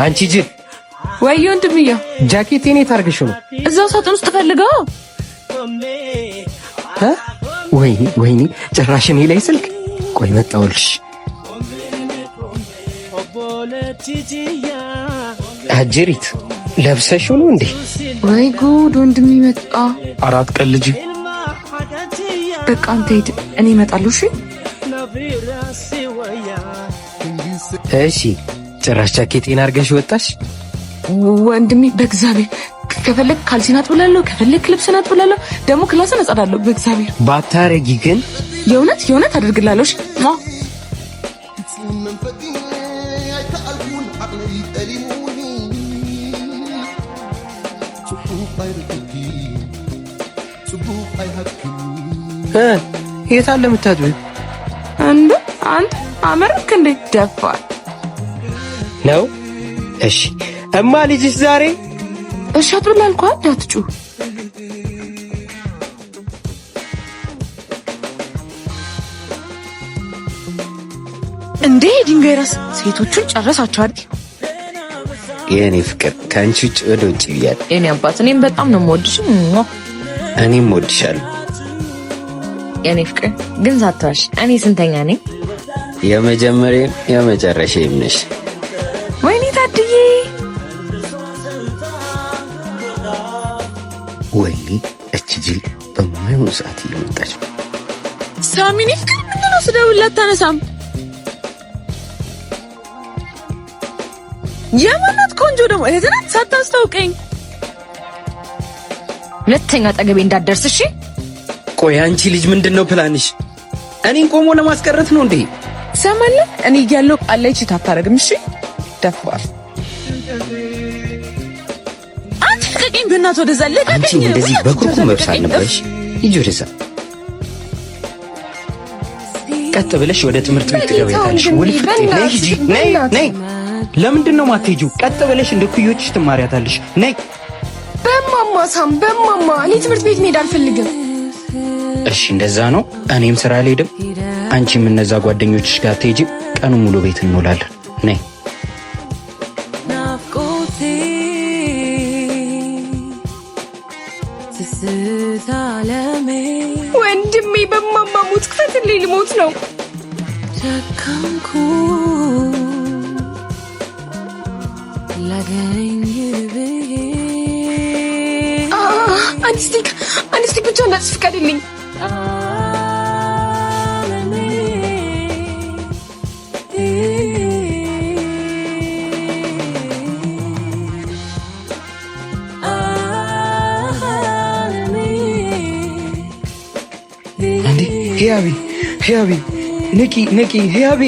አንቺ ጅል ወይ ወንድምዬ ጃኬቴን የት አድርገሽው ነው? እዛው ሳጥን ውስጥ ፈልገው። ወይኔ ጭራሽ እኔ ላይ ስልክ። ቆይ መጣሁልሽ። አጀሪት ለብሰሽው ነው እንዴ? ወይ ጉድ ወንድም ይመጣ። 4 ቀን ልጅ። በቃ አንተ ሂድ፣ እኔ እመጣለሁ። እሺ ጭራሽ ጃኬቴን አድርገሽ ወጣሽ? ወንድሜ በእግዚአብሔር ከፈለክ ካልሲን አጥብላለሁ፣ ከፈለክ ልብስን አጥብላለሁ፣ ደግሞ ክላስን አጸዳለሁ። በእግዚአብሔር ባታረጊ ግን የእውነት አደርግላለሁ። እሺ የት አለ የምታጥቢው? አንተ አመረክ እንዴ? ደፋር ነው። እሺ እማ ልጅሽ ዛሬ እሺ አጥብላልኳ። አትጩ እንዴ ድንጋይ ራስ። ሴቶቹን ጨረሳቸው አይደል? የኔ ፍቅር ከአንቺ ውጭ ወደ ውጭ ብያለሁ። የኔ አባት እኔም በጣም ነው የምወድሽ። እኔም እወድሻለሁ የኔ ፍቅር። ግን ሳትዋሽ እኔ ስንተኛ ነኝ? የመጀመሪያም የመጨረሻም ነሽ። ወይኔ ታድዬ። ወይኔ እቺ ጅል በማይሆን ሰዓት እየመጣች ነው። ሳሚኒ ፍቅር ምንድን ነው ስደውልላት አታነሳም? የማናት ቆንጆ ደግሞ እህት ናት ሳታስታውቀኝ። ሁለተኛ አጠገቤ እንዳትደርስ እሺ? ቆይ አንቺ ልጅ ምንድነው ፕላንሽ? እኔን ቆሞ ለማስቀረት ነው እንዴ? ሰማለህ? እኔ እያለሁ ቃል ቺት አታረግም። እሺ ደፋር። አንቺ ልቀቂኝ በእናትህ፣ ወደዛ ልቀቂኝ። አንቺ እንደዚህ በኩርኩ መብሳል ነበርሽ። ሂጂ ወደዛ። ቀጥ ብለሽ ወደ ትምህርት ቤት ትገቢያለሽ። ወልፍት ነይ፣ ሂጂ ነይ። ለምንድን ነው የማትሄጂው? ቀጥ ብለሽ እንደ ኩዮችሽ ትማሪያታለሽ። ነይ። በማማ እኔ ትምህርት ቤት መሄድ አልፈልግም። እሺ እንደዛ ነው። እኔም ስራ አልሄድም። አንቺም እነዛ ጓደኞችሽ ጋር ትሄጂ። ቀኑ ሙሉ ቤት እንውላለን። ነይ። ወንድሜ በማማ ሞት ክፈትልኝ፣ ልሞት ነው። አንድ ስቲክ ብቻ እንዳትጽፍ ፍቀድልኝ። ህያቢ ንቂ ህያቢ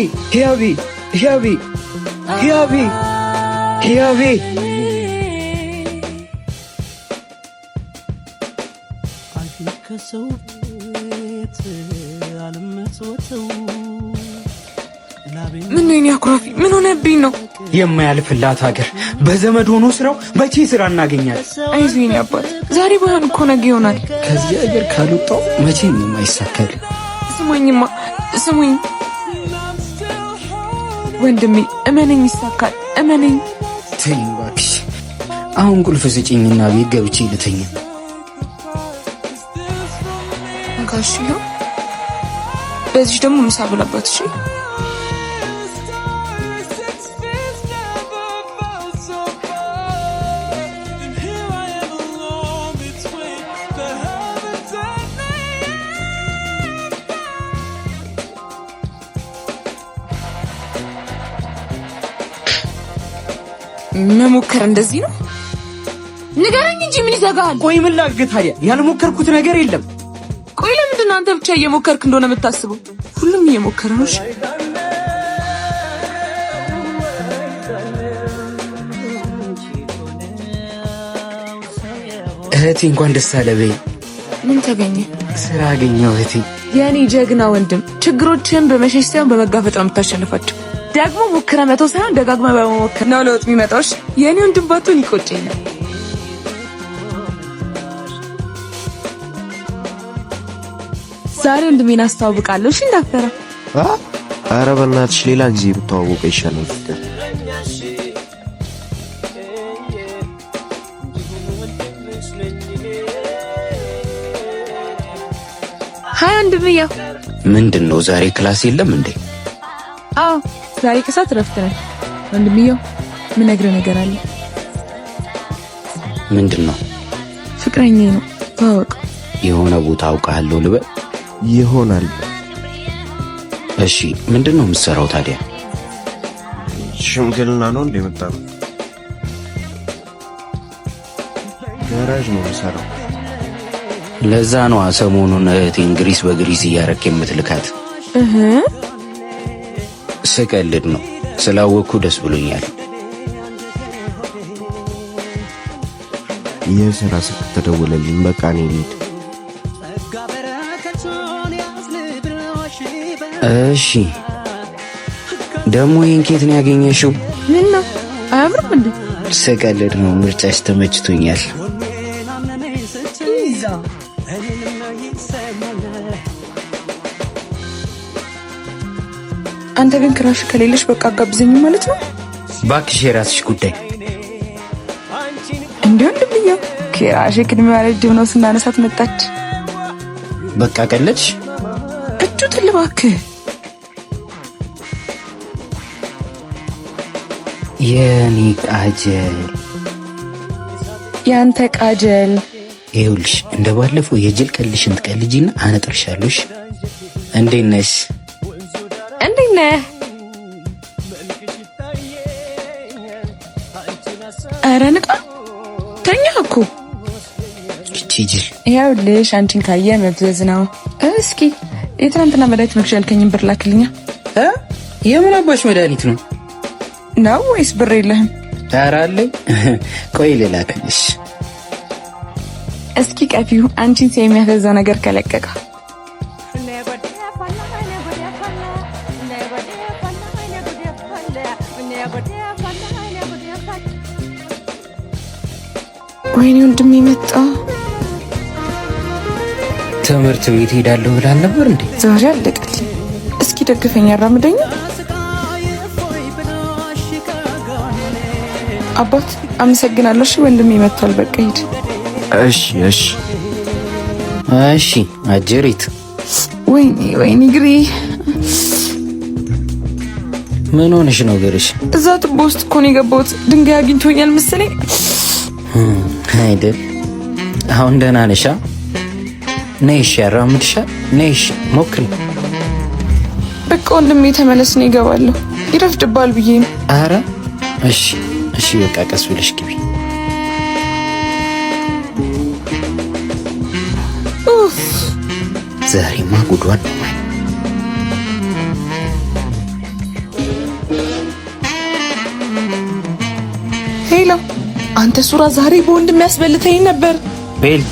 ምን ነው ያኩራፊ? ምን ሆነብኝ ነው? የማያልፍላት ሀገር በዘመድ ሆኖ ስራው መቼ ስራ እናገኛለን? አይዞኝ አባት፣ ዛሬ ባይሆን እኮ ነገ ይሆናል። ከዚህ ሀገር ካልወጣው መቼ ነው የማይሳካል? ስሙኝ ወንድሜ፣ እመነኝ ይሳካል፣ እመነኝ። ተይኝ እባክሽ። አሁን ቁልፍ ስጪኝና ቤት ገብቼ ልተኛ። ጋሽዮ በዚህ ደግሞ ምሳ ብላባት። እሺ መሞከር እንደዚህ ነው? ንገረኝ እንጂ ምን ይዘጋል? ቆይ ምን ላድርግ ታዲያ? ያልሞከርኩት ነገር የለም። ቆይ ለምንድን ነው አንተ ብቻ እየሞከርክ እንደሆነ የምታስበው? ሁሉም እየሞከረ ነው። እሺ እህቴ እንኳን ደስ አለ በይ። ምን ተገኘ? ስራ አገኘሁ እህቴ። የኔ ጀግና ወንድም፣ ችግሮችን በመሸሽ ሳይሆን በመጋፈጥ ነው የምታሸንፋቸው። ደግሞ ሞክረ መተው ሳይሆን ደጋግመ በመሞከር ነው ለውጥ የሚመጣው። እሺ የኔ ወንድም ባትሆን ይቆጨኛል። ዛሬ ወንድሜን አስተዋውቃለሁ። እሺ እንዳፈራ። ኧረ በእናትሽ ሌላ ጊዜ ብትዋወቀ ይሻላል። ሃይ ወንድምየው። ምንድነው ዛሬ ክላስ የለም እንዴ? አዎ ዛሬ ከሰዓት ረፍት ነን። ወንድምየው ምን ነገር አለ? ምንድነው? ፍቅረኛዬ ነው ታወቅ። የሆነ ቦታ አውቃለሁ ልበል? ይሆናል። እሺ ምንድነው የምትሰራው ታዲያ? ሽምግልና ነው እንደ መጣው ጋራዥ ነው የምሰራው። ለዛ ነው ሰሞኑን እህቴን ግሪስ በግሪስ እያረክ የምትልካት። ስቀልድ ነው። ስላወቅኩ ደስ ብሎኛል። የሥራ ስልክ ተደወለልኝ። በቃ እኔ ልሂድ። እሺ ደግሞ ይሄን ኬት ነው ያገኘሽው? ምን ነው አያምርም እንዴ? ስቀልድ ነው። ምርጫሽ ተመችቶኛል። አንተ ግን ክራሽ ከሌለሽ በቃ አጋብዘኝ ማለት ነው? ባክሽ የራስሽ ጉዳይ። እንዴ ወንድምየው ክራሽ ቅድመ ያረድ ነው ስናነሳት መጣች። በቃ ቀለድሽ። እጁ ትልባክህ የኔ ቃጀል፣ ያንተ ቃጀል። ይኸውልሽ እንደባለፈው የጅል ቀልሽን ትቀልጂና አነጥርሻለሽ። እንዴት ነሽ? እንዴት ነህ? ኧረ ንቃ፣ ተኛህ እኮ። እቺ ጅል። ይኸውልሽ አንቺን ካየ መብዘዝ ነው። እስኪ የትናንትና መድኃኒት መግዣ ያልከኝን ብር ላክልኛ። የምን አባሽ መድኃኒት ነው ነው ወይስ ብር የለህም? ኧረ አለኝ። ቆይ ልላክልሽ። እስኪ ቀፊው አንቺን የሚያፈዛው ነገር ከለቀቀ። ወይኔ ወንድሜ መጣ። ትምህርት ቤት ሄዳለሁ ብላል ነበር እንዴ? ዛሬ አለቀልኝ። እስኪ ደግፈኝ፣ አራምደኝ። አባት አመሰግናለሁ። እሺ ወንድሜ መጥቷል። በቃ ሂድ። እሺ እሺ እሺ። አጀሪት። ወይኔ ግሬ። ምን ሆነሽ ነው ግርሽ? እዛ ቱቦ ውስጥ እኮ ነው የገባሁት። ድንጋይ አግኝቶኛል መሰለኝ። አይደል? አሁን ደህና ነሽ? ነይሽ፣ ያራምድሻል። ነይሽ ሞክሪ። በቃ ወንድሜ ተመለስ ነው ይገባለሁ። ይረፍድባል ብዬ ነው። ኧረ እሺ እሺ፣ በቃ ቀስ ብለሽ ግቢ። ኡፍ ዛሬማ ጉዷን ነው። ሄሎ አንተ ሱራ፣ ዛሬ በወንድሜ ያስበልተኝ ነበር። ቤል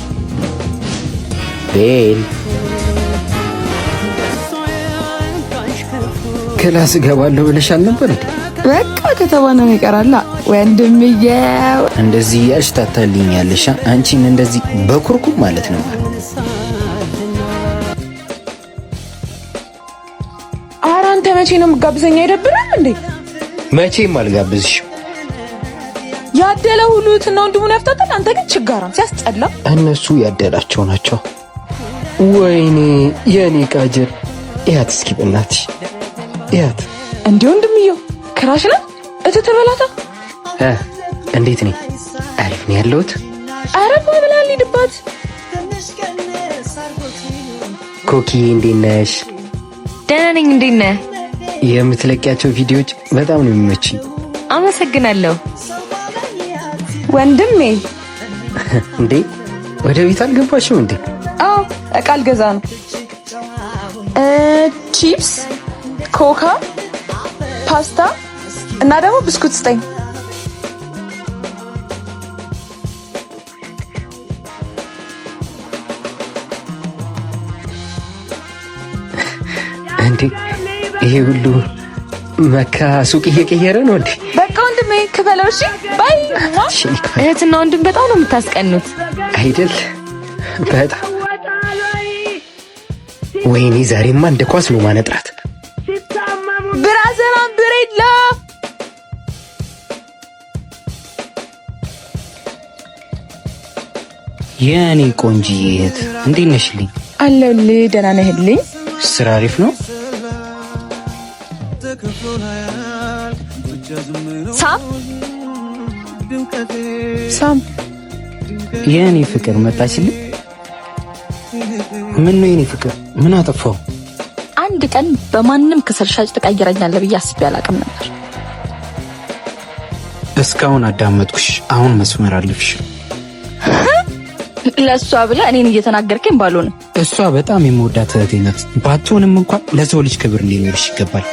ክላስ እገባለሁ ብለሻል ነበር እንዴ? በቃ ከተባነ ይቀራላ ወንድምዬ። እንደዚህ እያልሽ ታታልኛለሽ። አንቺን እንደዚህ በኩርኩም ማለት ነው። ኧረ አንተ መቼ ነው የምጋብዘኝ? አይደብርም እንዴ? መቼም አልጋብዝሽም። ያደለ ሁሉ እህትና ወንድሙን ያፍታታል። አንተ ግን ችጋራም ሲያስጠላ። እነሱ ያደላቸው ናቸው። ወይኔ የኔ ቃጀል፣ እያት እስኪ በእናትሽ እያት። እንዴ ወንድምየው ክራሽ ነው እተተበላታ። እንዴት ነኝ? አሪፍ ነው ያለሁት። ኧረ ብላል ሊድባት። ኮኪዬ እንዴት ነሽ? ደህና ነኝ። እንዴት ነህ? የምትለቂያቸው ቪዲዮዎች በጣም ነው የሚመችኝ። አመሰግናለሁ ወንድሜ። እንዴ ወደ ቤት አልገባሽም እንዴ? አዎ እቃ ልገዛ ነው። ቺፕስ፣ ኮካ፣ ፓስታ እና ደግሞ ብስኩት ስጠኝ። እንዴ ይሄ ሁሉ መካ ሱቅ እየቀየረ ነው እንዴ? በቃ ወንድሜ ክፈለው። እሺ ባይ። እህትና ወንድም በጣም ነው የምታስቀኑት አይደል? በጣም ወይኔ ዛሬማ እንደ ኳስ ነው ማነጥራት። ብራዘራም ብሬላ የኔ ቆንጂዬ እህት እንዴት ነሽልኝ? አለሁልህ። ደህና ነህልኝ? ስራ አሪፍ ነው? ሳም የኔ ፍቅር መጣችልኝ። ምን ነው የኔ ፍቅር? ምን አጠፋው? አንድ ቀን በማንም ከሰል ሻጭ ትቀይረኛለህ ብዬ አስቤ አላውቅም ነበር። እስካሁን አዳመጥኩሽ። አሁን መስመር አለፍሽ። ለሷ ብለ እኔን እየተናገርከኝ ባልሆነ። እሷ በጣም የምወዳት እህቴ ናት። ባትሆንም እንኳን ለሰው ልጅ ክብር ሊኖርሽ ይገባል።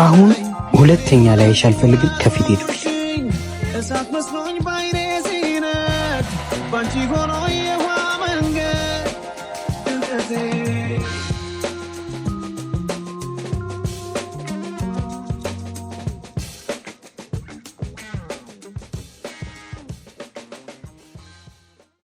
አሁን ሁለተኛ ላይሽ አልፈልግም። ከፊት ሄድኩ።